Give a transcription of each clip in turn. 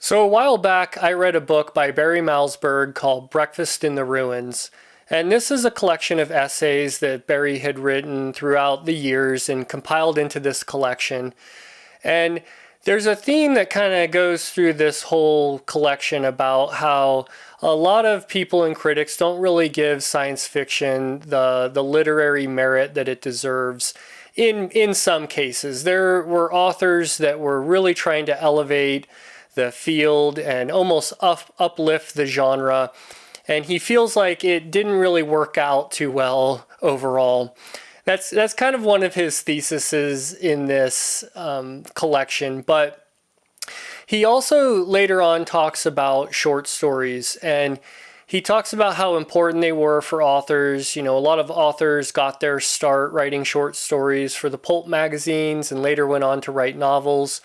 So a while back, I read a book by Barry Malzberg called Breakfast in the Ruins. And this is a collection of essays that Barry had written throughout the years and compiled into this collection. And there's a theme that kind of goes through this whole collection about how a lot of people and critics don't really give science fiction the literary merit that it deserves. In some cases, there were authors that were really trying to elevate the field and almost uplift the genre. And he feels like it didn't really work out too well overall. That's kind of one of his theses in this collection. But he also later on talks about short stories, and he talks about how important they were for authors. You know, a lot of authors got their start writing short stories for the pulp magazines and later went on to write novels.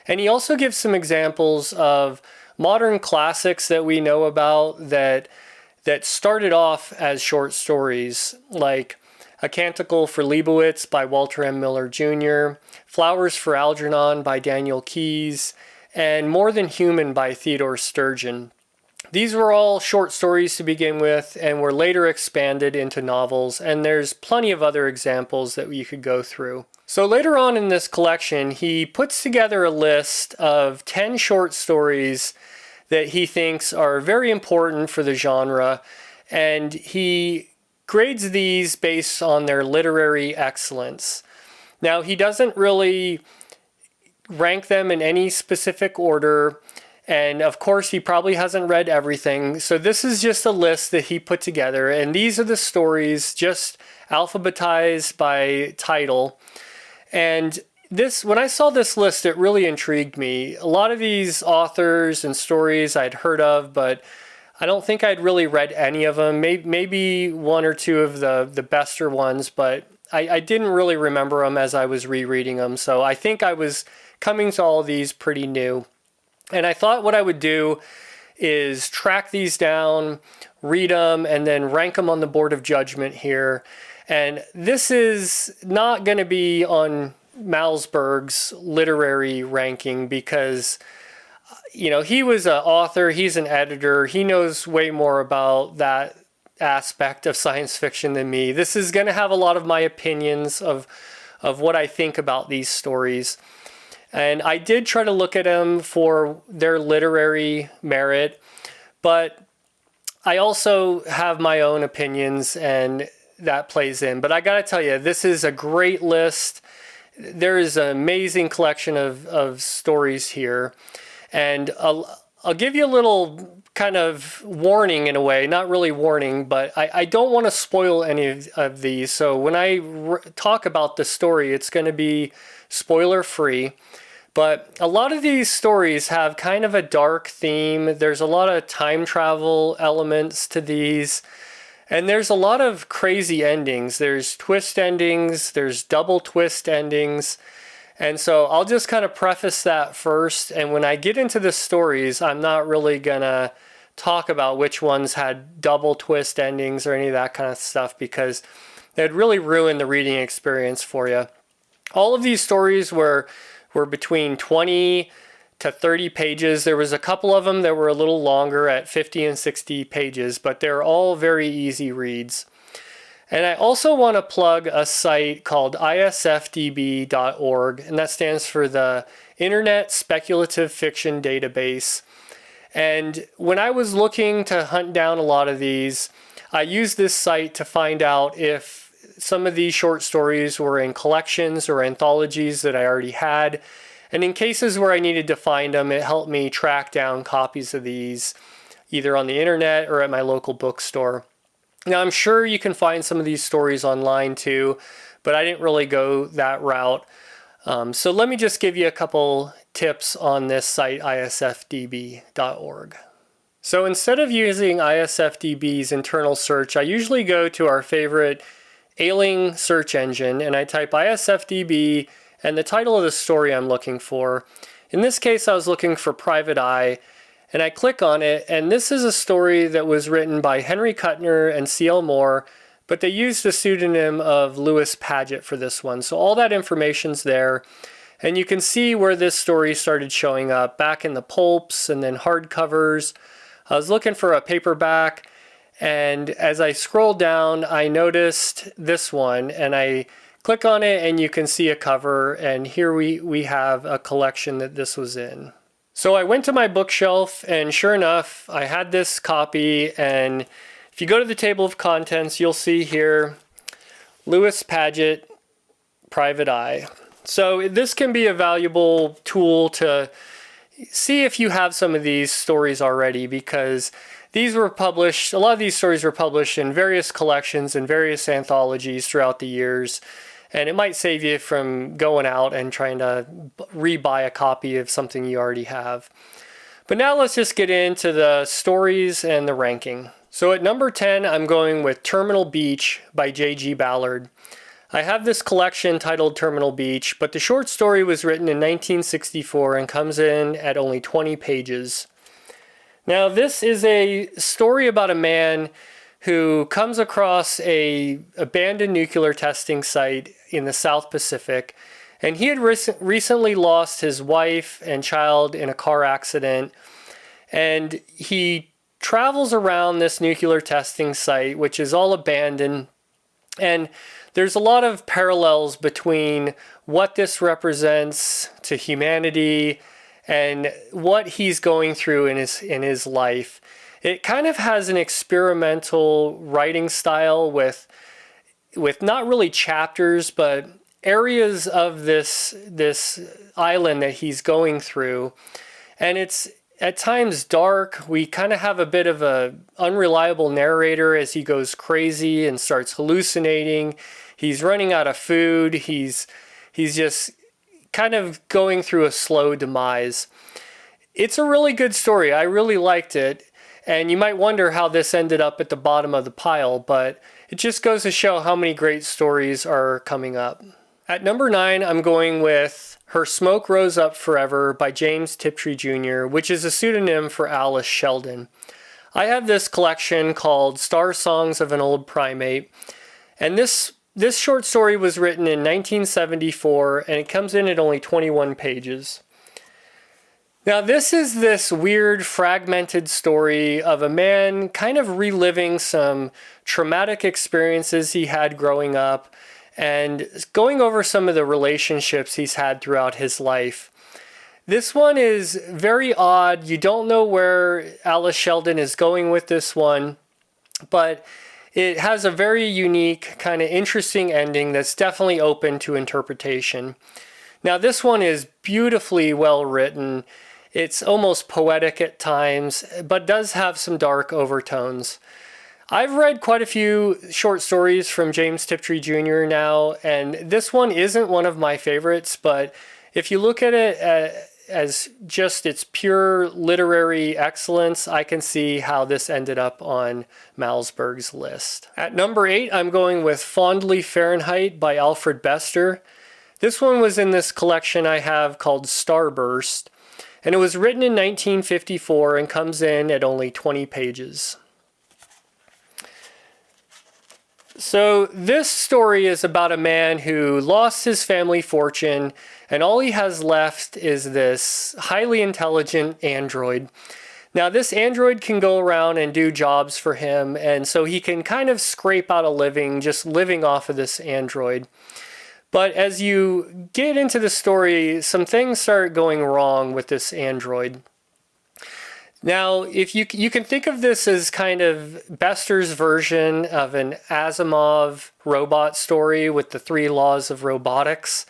And he also gives some examples of modern classics that we know about that started off as short stories, like A Canticle for Leibowitz by Walter M. Miller Jr., Flowers for Algernon by Daniel Keyes, and More Than Human by Theodore Sturgeon. These were all short stories to begin with and were later expanded into novels, and there's plenty of other examples that you could go through. So later on in this collection, he puts together a list of 10 short stories that he thinks are very important for the genre, and he grades these based on their literary excellence. Now, he doesn't really rank them in any specific order, and of course, he probably hasn't read everything. So this is just a list that he put together, and these are the stories just alphabetized by title. And when I saw this list, it really intrigued me. A lot of these authors and stories I'd heard of, but I don't think I'd really read any of them. Maybe one or two of the bester ones, but I didn't really remember them as I was rereading them. So I think I was coming to all these pretty new. And I thought what I would do is track these down, read them, and then rank them on the board of judgment here. And this is not going to be on Malzberg's literary ranking because, you know, he was an author, he's an editor, he knows way more about that aspect of science fiction than me. This is going to have a lot of my opinions of what I think about these stories. And I did try to look at them for their literary merit, but I also have my own opinions and that plays in. But I gotta tell you, this is a great list. There is an amazing collection of stories here. And I'll give you a little kind of warning in a way, not really warning, but I don't want to spoil any of these. So when I talk about the story, it's going to be spoiler free. But a lot of these stories have kind of a dark theme. There's a lot of time travel elements to these. And there's a lot of crazy endings. There's twist endings. There's double twist endings. And so I'll just kind of preface that first. And when I get into the stories, I'm not really going to talk about which ones had double twist endings or any of that kind of stuff because it'd really ruin the reading experience for you. All of these stories were between 20 to 30 pages. There was a couple of them that were a little longer at 50 and 60 pages, but they're all very easy reads. And I also want to plug a site called isfdb.org, and that stands for the Internet Speculative Fiction Database. And when I was looking to hunt down a lot of these, I used this site to find out if some of these short stories were in collections or anthologies that I already had. And in cases where I needed to find them, it helped me track down copies of these either on the internet or at my local bookstore. Now, I'm sure you can find some of these stories online too, but I didn't really go that route. So let me just give you a couple tips on this site, isfdb.org. So instead of using ISFDB's internal search, I usually go to our favorite ailing search engine and I type ISFDB and the title of the story I'm looking for. In this case, I was looking for Private Eye, and I click on it, and this is a story that was written by Henry Kuttner and C.L. Moore, but they used the pseudonym of Lewis Paget for this one. So all that information's there. And you can see where this story started showing up back in the pulps and then hardcovers. I was looking for a paperback, and as I scrolled down, I noticed this one, and I click on it and you can see a cover, and here we have a collection that this was in. So I went to my bookshelf, and sure enough, I had this copy, and if you go to the table of contents, you'll see here, Lewis Paget, Private Eye. So this can be a valuable tool to see if you have some of these stories already, because these were published, a lot of these stories were published in various collections and various anthologies throughout the years. And it might save you from going out and trying to rebuy a copy of something you already have. But now let's just get into the stories and the ranking. So at number 10, I'm going with Terminal Beach by J.G. Ballard. I have this collection titled Terminal Beach, but the short story was written in 1964 and comes in at only 20 pages. Now, this is a story about a man who comes across an abandoned nuclear testing site in the South Pacific, and he had recently lost his wife and child in a car accident, and he travels around this nuclear testing site, which is all abandoned, and there's a lot of parallels between what this represents to humanity and what he's going through in his life. It kind of has an experimental writing style with not really chapters, but areas of this island that he's going through. And it's at times dark. We kind of have a bit of a unreliable narrator as he goes crazy and starts hallucinating. He's running out of food. He's just kind of going through a slow demise. It's a really good story. I really liked it. And you might wonder how this ended up at the bottom of the pile, but it just goes to show how many great stories are coming up. At number 9, I'm going with Her Smoke Rose Up Forever by James Tiptree Jr., which is a pseudonym for Alice Sheldon. I have this collection called Star Songs of an Old Primate, and this short story was written in 1974, and it comes in at only 21 pages. Now, this is this weird fragmented story of a man kind of reliving some traumatic experiences he had growing up and going over some of the relationships he's had throughout his life. This one is very odd. You don't know where Alice Sheldon is going with this one, but it has a very unique, kind of interesting ending that's definitely open to interpretation. Now, this one is beautifully well written. It's almost poetic at times, but does have some dark overtones. I've read quite a few short stories from James Tiptree Jr. now, and this one isn't one of my favorites, but if you look at it as just its pure literary excellence, I can see how this ended up on Malzberg's list. At number 8, I'm going with Fondly Fahrenheit by Alfred Bester. This one was in this collection I have called Starburst, and it was written in 1954 and comes in at only 20 pages. So this story is about a man who lost his family fortune, and all he has left is this highly intelligent android. Now, this android can go around and do jobs for him, and so he can kind of scrape out a living just living off of this android. But as you get into the story, some things start going wrong with this android. Now, if you can think of this as kind of Bester's version of an Asimov robot story with the 3 laws of robotics.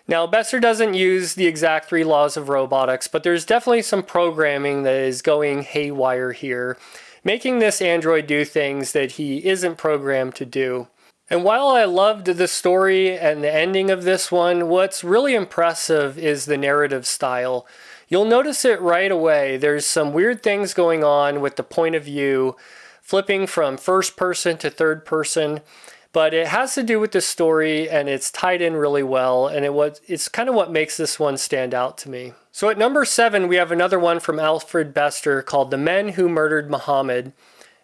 Now, Bester doesn't use the exact 3 laws of robotics, but there's definitely some programming that is going haywire here, making this android do things that he isn't programmed to do. And while I loved the story and the ending of this one, what's really impressive is the narrative style. You'll notice it right away. There's some weird things going on with the point of view, flipping from first person to third person, but it has to do with the story and it's tied in really well, and it's kind of what makes this one stand out to me. So at number 7, we have another one from Alfred Bester called The Men Who Murdered Mohammed.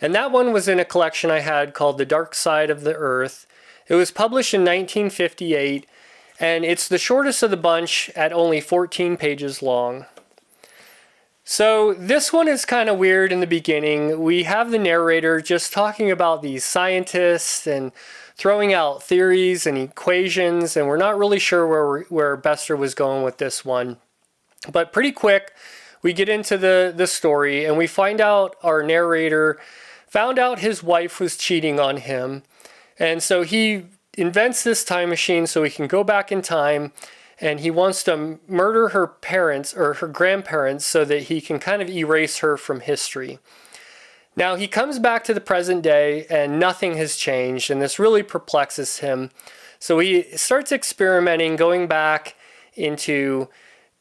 And that one was in a collection I had called The Dark Side of the Earth. It was published in 1958, and it's the shortest of the bunch at only 14 pages long. So this one is kind of weird in the beginning. We have the narrator just talking about these scientists and throwing out theories and equations, and we're not really sure where Bester was going with this one. But pretty quick, we get into the story, and we find out our narrator found out his wife was cheating on him. And so he invents this time machine so he can go back in time, and he wants to murder her parents or her grandparents so that he can kind of erase her from history. Now he comes back to the present day and nothing has changed, and this really perplexes him. So he starts experimenting, going back into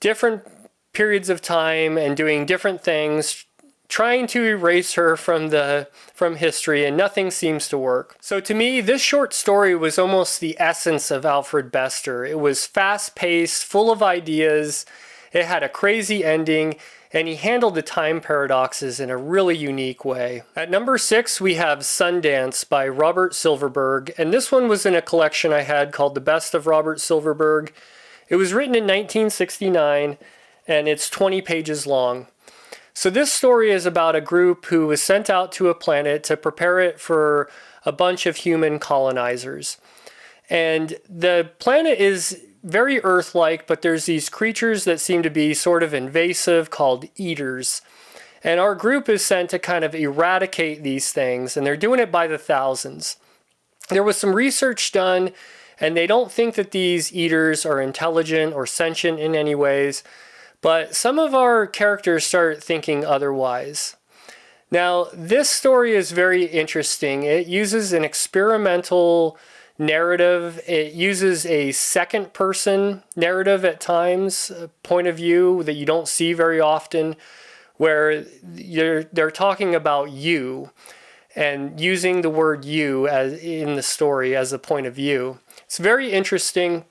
different periods of time and doing different things, trying to erase her from history, and nothing seems to work. So to me, this short story was almost the essence of Alfred Bester. It was fast-paced, full of ideas, it had a crazy ending, and he handled the time paradoxes in a really unique way. At number 6, we have Sundance by Robert Silverberg, and this one was in a collection I had called The Best of Robert Silverberg. It was written in 1969, and it's 20 pages long. So this story is about a group who was sent out to a planet to prepare it for a bunch of human colonizers. And the planet is very Earth-like, but there's these creatures that seem to be sort of invasive called eaters. And our group is sent to kind of eradicate these things, and they're doing it by the thousands. There was some research done, and they don't think that these eaters are intelligent or sentient in any ways. But some of our characters start thinking otherwise. Now, this story is very interesting. It uses an experimental narrative. It uses a second-person narrative at times, a point of view that you don't see very often, where they're talking about you and using the word you as in the story as a point of view. It's very interesting,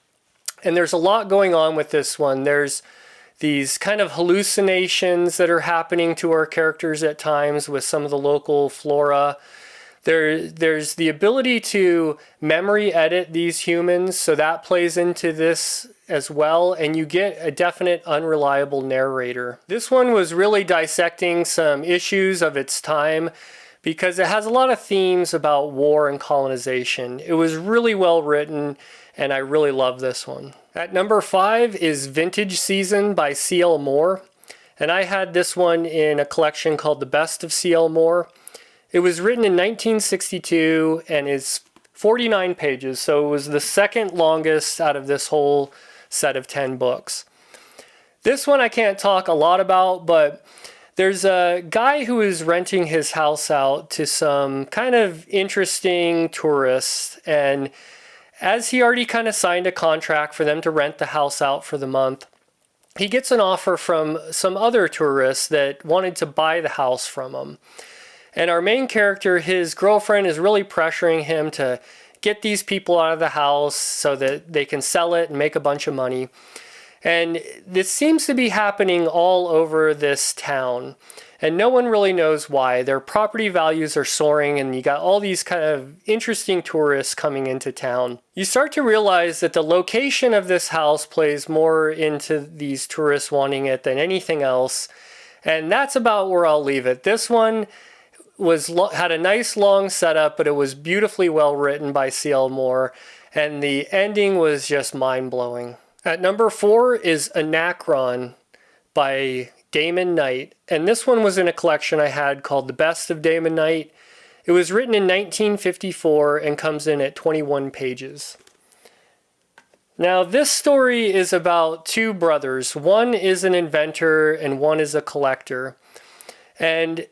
and there's a lot going on with this one. There's these kind of hallucinations that are happening to our characters at times with some of the local flora. There's the ability to memory edit these humans, so that plays into this as well, and you get a definite unreliable narrator. This one was really dissecting some issues of its time because it has a lot of themes about war and colonization. It was really well written, and I really love this one. At number 5 is Vintage Season by C.L. Moore, and I had this one in a collection called The Best of C.L. Moore. It was written in 1962 and is 49 pages, so it was the second longest out of this whole set of 10 books. This one I can't talk a lot about, but there's a guy who is renting his house out to some kind of interesting tourists, and as he already kind of signed a contract for them to rent the house out for the month, he gets an offer from some other tourists that wanted to buy the house from him. And our main character, his girlfriend, is really pressuring him to get these people out of the house so that they can sell it and make a bunch of money. And this seems to be happening all over this town, and no one really knows why. Their property values are soaring, and you got all these kind of interesting tourists coming into town. You start to realize that the location of this house plays more into these tourists wanting it than anything else, and that's about where I'll leave it. This one had a nice long setup, but it was beautifully well written by C.L. Moore, and the ending was just mind-blowing. At number 4 is Anachron by Damon Knight, and this one was in a collection I had called The Best of Damon Knight. It was written in 1954 and comes in at 21 pages. Now, this story is about two brothers. One is an inventor and one is a collector. And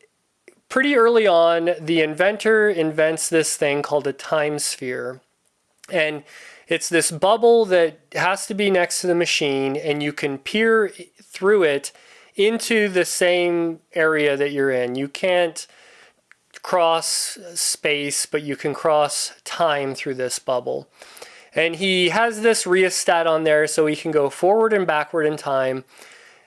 pretty early on, the inventor invents this thing called a time sphere. And it's this bubble that has to be next to the machine, and you can peer through it into the same area that you're in. You can't cross space, but you can cross time through this bubble. And he has this rheostat on there so he can go forward and backward in time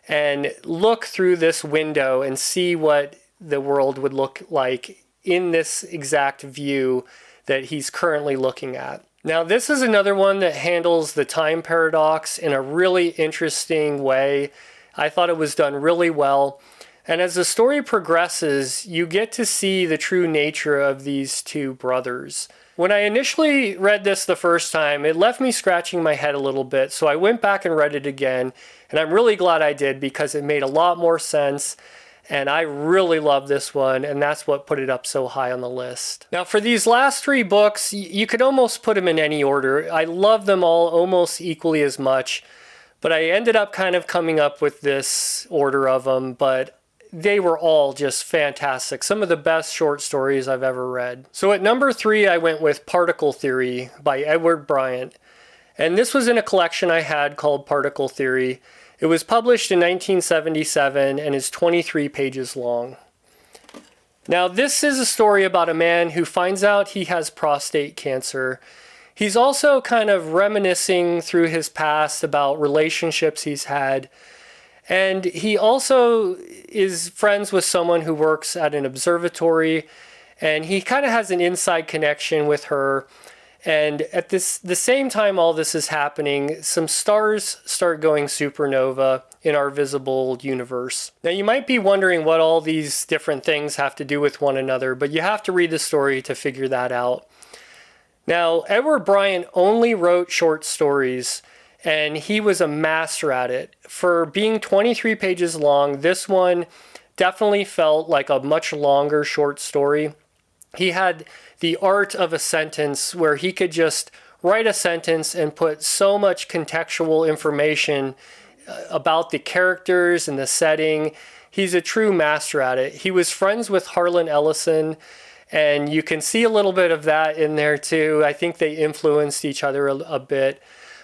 and look through this window and see what the world would look like in this exact view that he's currently looking at. Now, this is another one that handles the time paradox in a really interesting way. I thought it was done really well. And as the story progresses, you get to see the true nature of these two brothers. When I initially read this the first time, it left me scratching my head a little bit, so I went back and read it again, and I'm really glad I did because it made a lot more sense, and I really love this one, and that's what put it up so high on the list. Now, for these last three books, you could almost put them in any order. I love them all almost equally as much, but I ended up kind of coming up with this order of them, but they were all just fantastic. Some of the best short stories I've ever read. So at number 3, I went with Particle Theory by Edward Bryant. And this was in a collection I had called Particle Theory. It was published in 1977 and is 23 pages long. Now, this is a story about a man who finds out he has prostate cancer. He's also kind of reminiscing through his past about relationships he's had. And he also is friends with someone who works at an observatory, and he kind of has an inside connection with her. And at the same time all this is happening, some stars start going supernova in our visible universe. Now, you might be wondering what all these different things have to do with one another, but you have to read the story to figure that out. Now, Edward Bryant only wrote short stories, and he was a master at it. For being 23 pages long, this one definitely felt like a much longer short story. He had the art of a sentence where he could just write a sentence and put so much contextual information about the characters and the setting. He's a true master at it. He was friends with Harlan Ellison, and you can see a little bit of that in there too. I think they influenced each other a bit.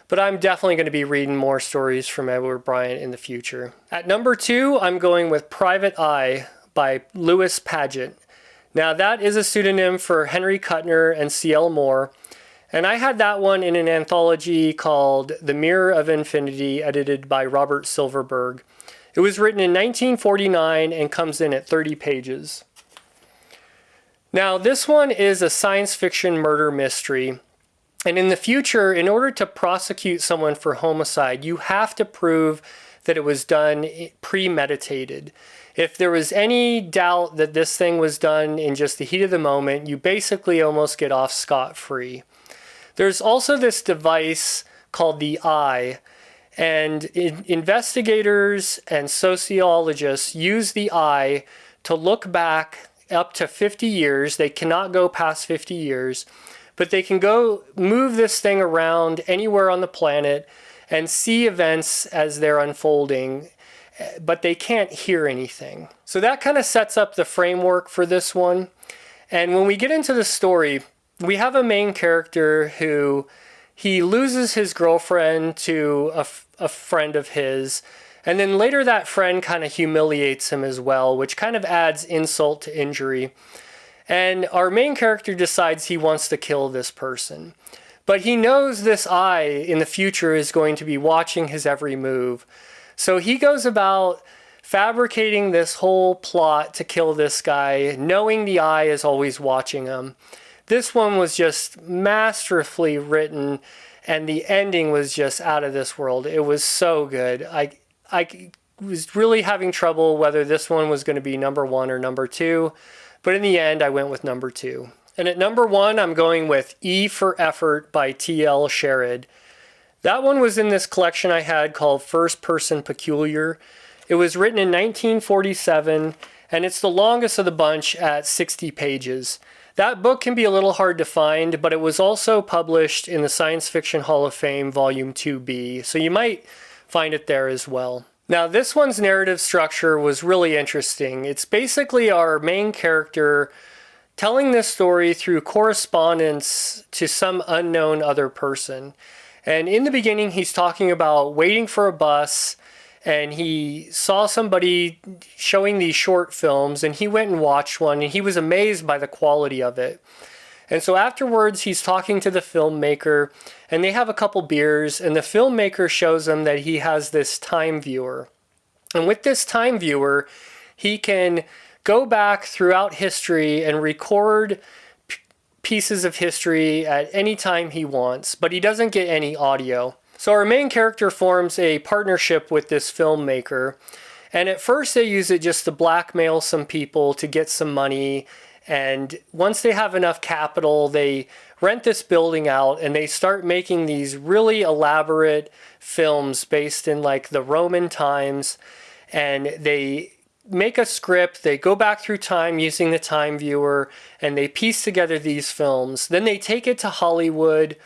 But I'm definitely going to be reading more stories from Edward Bryant in the future. At number 2, I'm going with Private Eye by Louis Paget. Now, that is a pseudonym for Henry Kuttner and C.L. Moore. And I had that one in an anthology called The Mirror of Infinity, edited by Robert Silverberg. It was written in 1949 and comes in at 30 pages. Now, this one is a science fiction murder mystery. And in the future, in order to prosecute someone for homicide, you have to prove that it was done premeditated. If there was any doubt that this thing was done in just the heat of the moment, you basically almost get off scot-free. There's also this device called the eye, and investigators and sociologists use the eye to look back up to 50 years. They cannot go past 50 years. But they can go move this thing around anywhere on the planet and see events as they're unfolding, but they can't hear anything. So that kind of sets up the framework for this one. And when we get into the story, we have a main character who he loses his girlfriend to a friend of his, and then later that friend kind of humiliates him as well, which kind of adds insult to injury. And our main character decides he wants to kill this person. But he knows this eye in the future is going to be watching his every move. So he goes about fabricating this whole plot to kill this guy, knowing the eye is always watching him. This one was just masterfully written, and the ending was just out of this world. It was so good. I was really having trouble whether this one was going to be number 1 or number 2. But in the end, I went with number 2. And at number 1, I'm going with E for Effort by T.L. Sherred. That one was in this collection I had called First Person Peculiar. It was written in 1947, and it's the longest of the bunch at 60 pages. That book can be a little hard to find, but it was also published in the Science Fiction Hall of Fame, Volume 2B, so you might find it there as well. Now, this one's narrative structure was really interesting. It's basically our main character telling this story through correspondence to some unknown other person. And in the beginning, he's talking about waiting for a bus, and he saw somebody showing these short films, and he went and watched one, and he was amazed by the quality of it. And so afterwards, he's talking to the filmmaker, and they have a couple beers, and the filmmaker shows him that he has this time viewer. And with this time viewer, he can go back throughout history and record pieces of history at any time he wants, but he doesn't get any audio. So our main character forms a partnership with this filmmaker, and at first they use it just to blackmail some people to get some money, and once they have enough capital, they rent this building out and they start making these really elaborate films based in like the Roman times, and they make a script, they go back through time using the time viewer, and they piece together these films. Then they take it to Hollywood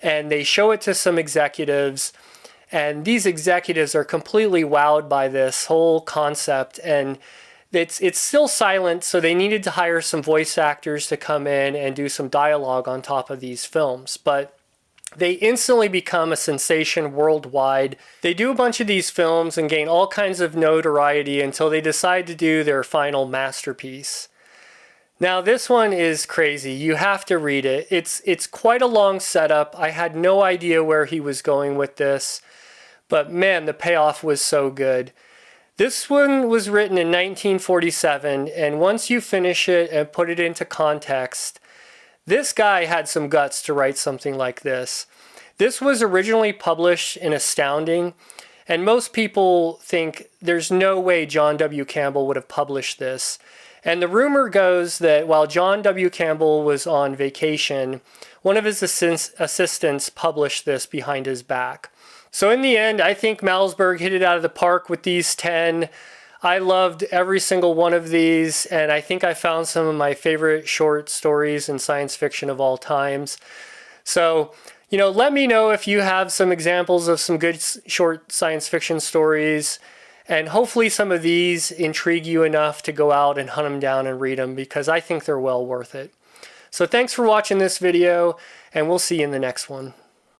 and they show it to some executives, and these executives are completely wowed by this whole concept, and it's still silent, so they needed to hire some voice actors to come in and do some dialogue on top of these films. But they instantly become a sensation worldwide. They do a bunch of these films and gain all kinds of notoriety until they decide to do their final masterpiece. Now this one is crazy. You have to read it. It's quite a long setup. I had no idea where he was going with this, but man, the payoff was so good. This one was written in 1947, and once you finish it and put it into context, this guy had some guts to write something like this. This was originally published in Astounding, and most people think there's no way John W. Campbell would have published this. And the rumor goes that while John W. Campbell was on vacation, one of his assistants published this behind his back. So in the end, I think Malzberg hit it out of the park with these 10. I loved every single one of these, and I think I found some of my favorite short stories in science fiction of all times. So, let me know if you have some examples of some good short science fiction stories, and hopefully some of these intrigue you enough to go out and hunt them down and read them, because I think they're well worth it. So thanks for watching this video, and we'll see you in the next one.